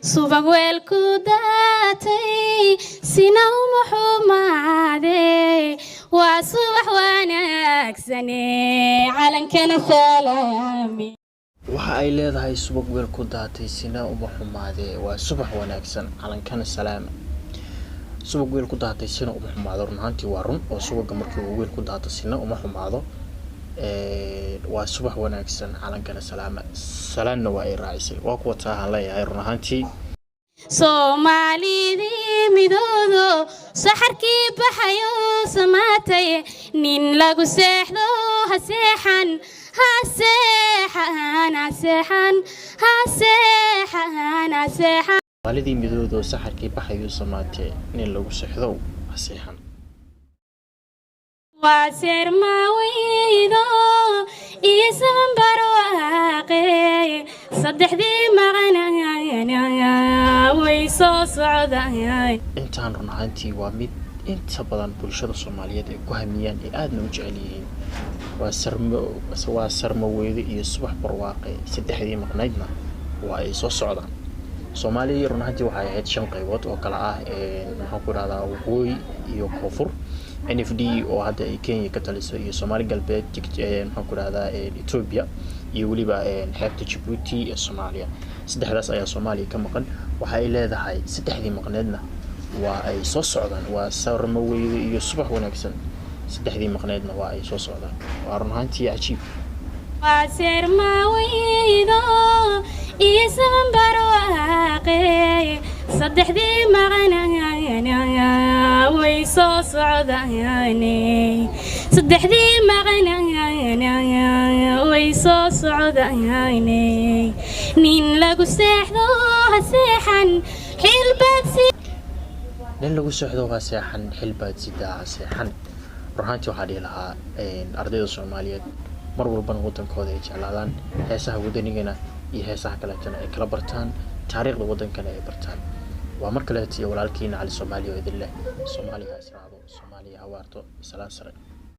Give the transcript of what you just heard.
subag weelku daatay sina uma xumaade waa subax wanaagsane calankana salaami waxa ay leedahay subag weel ku daatay sina uma xumaade waa subax wanaagsan calankana salaami subag weel ku daatay sina uma xumaado runtii waa run oo subaga markii uu weel ku daato sina uma xumaado waa subax wanaagsan calankana salaama salaanna waa ay raacisay waa kuwa taahan leeyahay runtii Soomaalidii midoodo saxarkii baxayo samaatay nin lagu seexdo ha seexan Soomaalidii midoodo saxarkii baxayo samaatay nin lagu seexdo ha seexan waa sermaweydo isman barwaaqay saddexdii maqanayna way soo socdaan intaan runtii waa mid inta badan bulshada Soomaaliyeed ay ku hamiyaan ee aadna u jecel yihiin waa sarmaweydo iyo subax barwaaqay saddexdii maqnaydna waa ay soo socdaan Soomaaliya runtii waxay ahayd 5 qaybood oo kala ah maxaan ku raadaa waqooyi iyo koonfur NFD oo hadda ay Kenya ka taliso iyo Soomaali galbeed maxaan ku raadaa Ethiopia iyo waliba xeebta Djibouti iyo Soomaaliya saddexdaas ayaa Soomaaliya ka maqan waxa ay leedahay saddexdii maqnaydna waa ay soo socdaan waa sarmaweydo iyo subax wanaagsan saddexdii maqnaydna waa ay soo socdaan waa runtii cajiib waa sermaweydo isman barwaaqay saddexdii maqanayna way soo socdaan saddexdii maqanayna way soo socdaan nin lagu seexdo ha seexan xilbaad sidaa seexan runtii waxa dhihi lahaa ardayda Soomaaliyeed mar walba wadankooda ay jeclaadaan heesaha wadanigana iyo heesaha kaleetana ay kala bartaan taariikhda wadankana ay bartaan waa mar kale tii walaalkiina Ali Soomaaliya oo idin leh Soomaaliya israado Soomaaliya hawaarto salaam sare